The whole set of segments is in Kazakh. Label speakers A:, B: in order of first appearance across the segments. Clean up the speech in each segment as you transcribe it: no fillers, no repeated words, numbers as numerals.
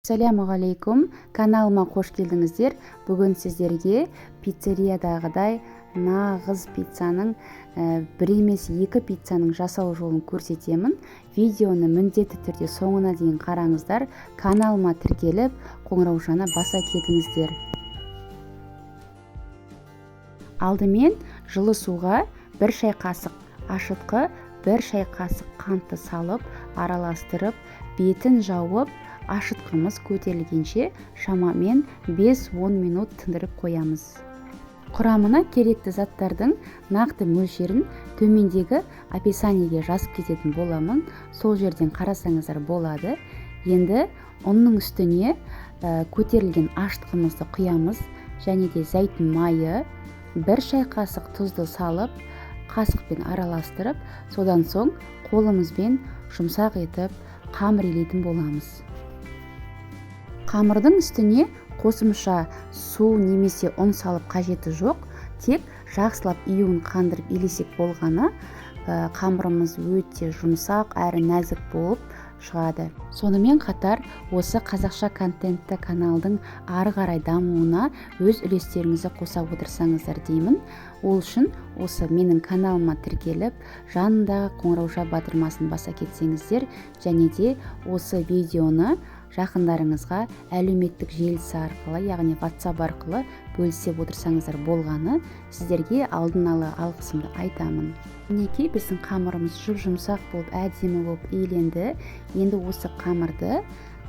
A: Ассалямағалейкум, каналыма қош келдіңіздер. Бүгін сіздерге пиццериядағыдай нағыз пиццаның бір емес екі пиццаның жасау жолын көрсетемін. Видеоны міндетті түрде соңына дейін қараңыздар. Каналыма тіркеліп, қоңыраушаны баса кетіңіздер. Алдымен жылы суға 1 шай қасық ашытқы, 1 шай қасық қантты салып, араластырып, бетін жауып, ашытқымыз көтерілгенше шамамен 5-10 минут тындырып қоямыз. Құрамына керекті заттардың нақты мөлшерін төмендегі описаниеге жазып кететін боламын. Сол жерден қарасаңыздар болады. Енді ұнның үстіне көтерілген ашытқымызды құямыз және де зәйтүн майы, 1 шай қасық тұзды салып, қасықпен араластырып, содан соң қолымызбен жұмсақ етіп қамыр илейтін боламыз. Қамырдың үстіне қосымша су немесе ұн салып қажеті жоқ, тек жақсылап июін қандырып илесек болғаны, қамырымыз өте жұмсақ әрі нәзік болып шығады. Сонымен қатар осы қазақша контентті каналдың ары қарай дамуына өз үлестеріңізді қоса отырсаңыздар деймін. Ол үшін осы менің каналыма тіркеліп, жанындағы қоңырауша батырмасын баса кетсеңіздер, және де осы видеоны жақындарыңызға әлеуметтік желісі арқылы, яғни WhatsApp арқылы бөлісіп отырсаңыздар болғаны, сіздерге алдын ала алғысымды айтамын. Мінекей біздің қамырымыз жұп-жұмсақ болып, әдемі болып иленді. Енді осы қамырды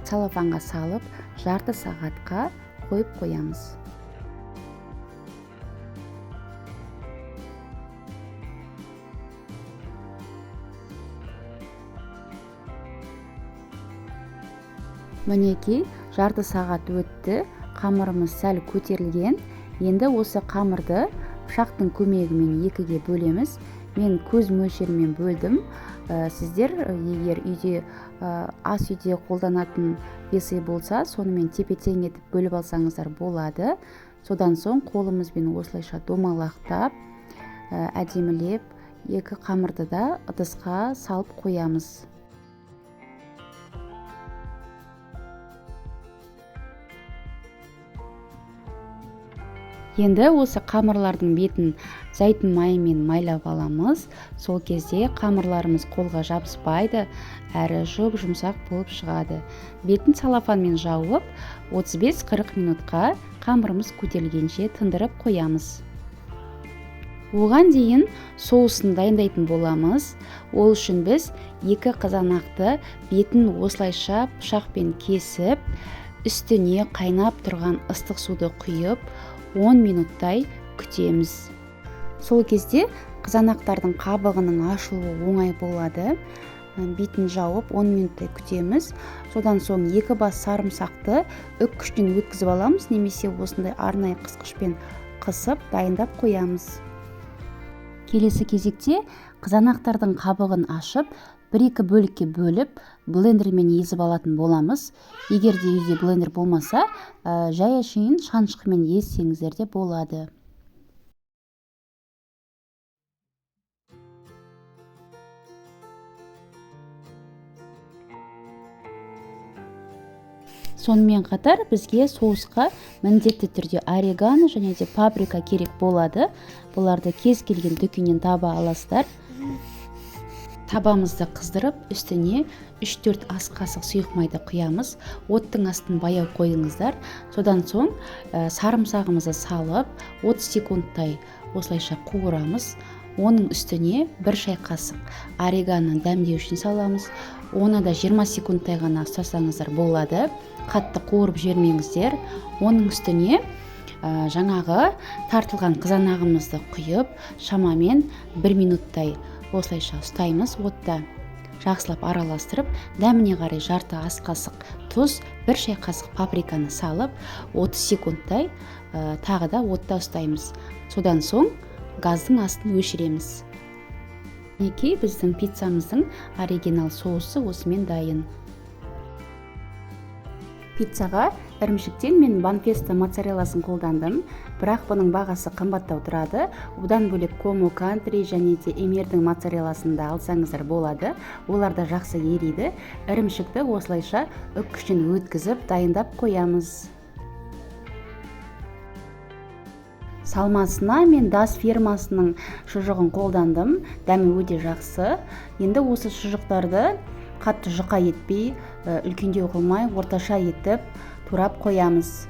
A: целлофанға салып, жарты сағатқа қойып қоямыз. Мінекей жарты сағат өтті, қамырымыз сәл көтерілген. Енді осы қамырды пышақтың көмегімен екіге бөлеміз. Мен көз мөлшерімен бөлдім. Сіздер егер үйде ас үйде қолданатын весы болса, сонымен тепе-тең етіп бөліп алсаңыздар болады. Содан соң қолымызбен осылайша домалақтап, әдемілеп, екі қамырды да ыдысқа салып қоямыз. Енді осы қамырлардың бетін зәйтүн майымен майлап аламыз. Сол кезде қамырларымыз қолға жабыспайды, әрі жұп-жұмсақ болып шығады. Бетін целлофанмен жауып, 35-40 минутқа қамырымыз көтерілгенше тындырып қоямыз. Оған дейін соусын дайындайтын боламыз. Ол үшін біз 2 қызанақты бетін осылайша пышақпен кесіп, үстіне қайнап тұрған ыстық суды құйып, 10 минуттай күтеміз. Сол кезде қызанақтардың қабығының ашылуы оңай болады. Бетін жауып 10 минуттай күтеміз. Содан соң 2 бас сарымсақты үккіштен өткізіп аламыз, немесе осындай арнайы қысқышпен қысып дайындап қоямыз. Келесі кезекте қызанақтардың қабығын ашып, 1-2 бөлікке бөліп, блендермен езіп алатын боламыз. Егер де үйде блендер болмаса, жай әшейін шанышқымен езсеңіздер де болады. Сонымен қатар бізге соусқа міндетті түрде орегано және де паприка керек болады. Бұларды кез келген дүкеннен таба аласыздар. Табамызды қыздырып, үстіне 3-4 ас қасық сұйық майды құямыз. Оттың астын баяу қойыңыздар. Содан соң сарымсағымызды салып, 30 секундтай осылайша қуырамыз. Оның үстіне 1 шай қасық орегано дәмдеу үшін саламыз. Оны да 20 секундтай ғана ұстасаңыздар болады. Қатты қуырып жібермеңіздер. Оның үстіне жаңағы тартылған қызанағымызды құйып, шамамен 1 минуттай осылайша ұстаймыз отта. Жақсылап араластырып, дәміне қарай жарты ас қасық тұз, 1 шай қасық паприканы салып, 30 секундтай тағы да отта ұстаймыз. Содан соң газдың астын өшіреміз. Мінекей біздің пиццамыздың оригинал соусы осымен дайын. Пиццаға ірімшіктен мен банфеста моцарелласын қолдандым, бірақ бұның бағасы қымбаттау тұрады. Одан бөлек Como Country және де Emmerдің моцарелласын да алсаңыздар болады. Олар да жақсы ериді. Ірімшікті осылайша үккіштен өткізіп дайындап қоямыз. Салмасына мен Das фирмасының шұжығын қолдандым. Дәмі өте жақсы. Енді осы шұжықтарды қатты жұқа етпей, үлкендеу қылмай, орташа етіп турап қоямыз.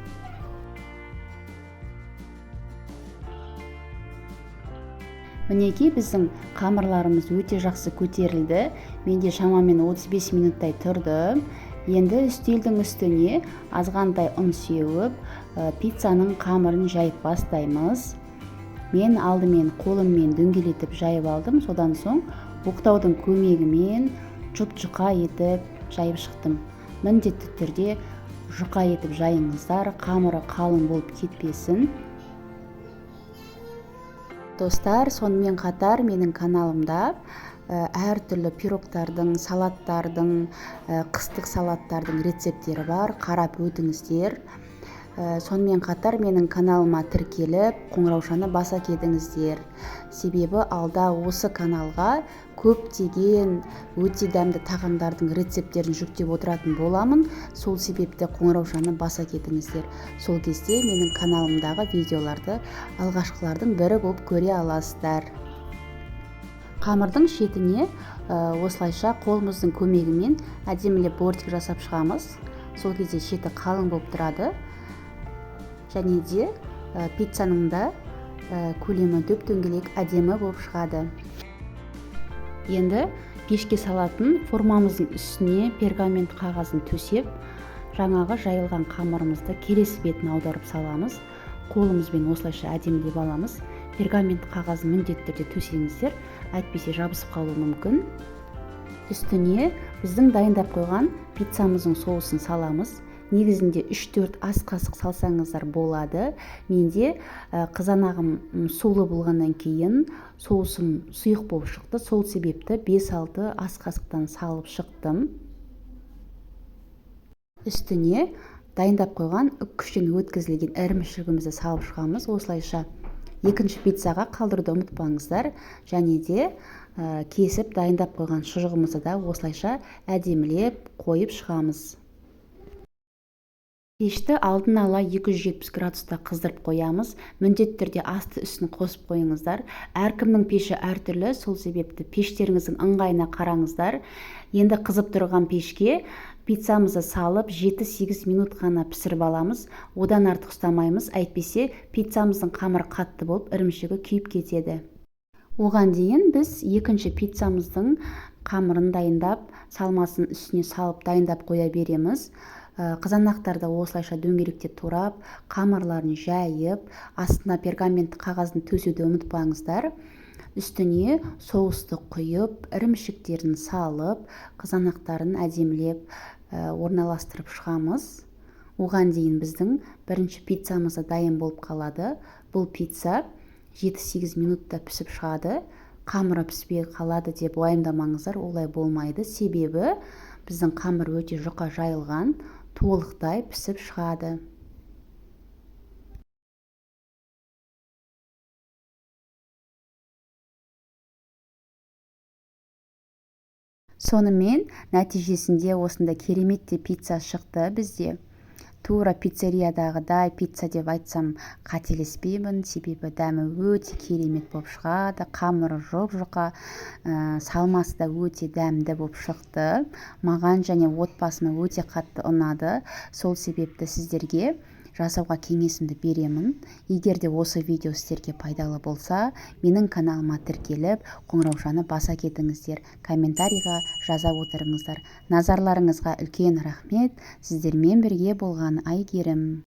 A: Мінекей біздің қамырларымыз өте жақсы көтерілді. Менде шамамен 35 минуттай тұрды. Енді үстелдің үстіне азғантай ұн сеуіп, пиццаның қамырын жайып бастаймыз. Мен алдымен қолыммен дөңгелетіп жайып алдым, содан соң оқтаудың көмегімен жұп-жұқа етіп жайып шықтым. Міндетті түрде жұқа етіп жайыңыздар, қамыры қалың болып кетпесін. Достар, сонымен қатар менің каналымда әртүрлі пирогтардың, салаттардың, қыстық салаттардың рецепттері бар. Қарап өтіңіздер. Сонымен қатар менің каналыма тіркеліп, қоңыраушаны баса кетіңіздер. Себебі алда осы каналға көптеген өте дәмді тағамдардың рецепттерін жүктеп отыратын боламын. Сол себепті қоңыраушаны баса кетіңіздер. Сол кезде менің каналымдағы видеоларды алғашқылардың бірі болып көре аласыздар. Қамырдың шетіне осылайша қолымыздың көмегімен әдемілеп бортик жасап шығамыз. Сол кезде шеті қалың болып тұрады. Және де пиццаның да көлемі дөп-дөңгелек әдемі болып шығады. Енді пешке салатын формамыздың үстіне пергамент қағазын төсеп, жаңағы жайылған қамырымызды келесі бетін аударып саламыз. Қолымызбен осылайша әдемілеп аламыз. Пергамент қағазын міндетті түрде төсеңіздер, әйтпесе жабысып қалуы мүмкін. Үстіне біздің дайындап қойған пиццамыздың соусын саламыз. Негізінде 3-4 ас қасық салсаңыздар болады. Менде қызанағым сулы болғаннан кейін соусым сұйық болып шықты. Сол себепті 5-6 ас қасықтан салып шықтым. Үстіне дайындап қойған үккіштен өткізілген ірімшігімізді салып шығамыз. Осылайша екінші пиццаға қалдыруды ұмытпаңыздар. Және де кесіп дайындап қойған шұжығымызды да осылайша әдемілеп қойып шығамыз. Пешті алдын ала 270 градуста қыздырып қоямыз. Міндетті түрде асты үстін қосып қойыңыздар. Әркімнің пеші әртүрлі, сол себепті пештеріңіздің ыңғайына қараңыздар. Енді қызып тұрған пешке пиццамызды салып 7-8 минут қана пісіріп аламыз. Одан артық ұстамаймыз, әйтпесе пиццамыздың қамыры қатты болып, ірімшігі күйіп кетеді. Оған дейін біз екінші пиццамыздың қамырын дайындап, салмасын үстіне салып дайындап қоя береміз. Қызанақтарды осылайша дөңгелектеп турап, қамырларын жайып, астына пергамент қағазын төсеуді ұмытпаңыздар. Үстіне соусты құйып, ірімшіктерін салып, қызанақтарын әдемілеп орналастырып шығамыз. Оған дейін біздің бірінші пиццамызды дайын болып қалады. Бұл пицца 7-8 минутта пісіп шығады. Қамыры піспей қалады деп уайымдамаңыздар, олай болмайды. Себебі біздің қамыр өте жұқа жайылған, толықтай пісіп шығады. Сонымен нәтижесінде осында кереметте пицца шықты бізде. Тура пиццериядағыдай пицца деп айтсам қателеспеймін, себебі дәмі өте керемет болып шығады. Қамыры жұп-жұқа, салмасы да өте дәмді болып шықты. Маған және отбасыма өте қатты ұнады. Сол себепті сіздерге жасауға кеңесімді беремін. Егер де осы видео сіздерге пайдалы болса, менің каналыма тіркеліп, қоңыраушаны баса кетіңіздер. Комментарийға жаза отырыңыздар. Назарларыңызға үлкен рахмет. Сіздермен бірге болған Айгерім.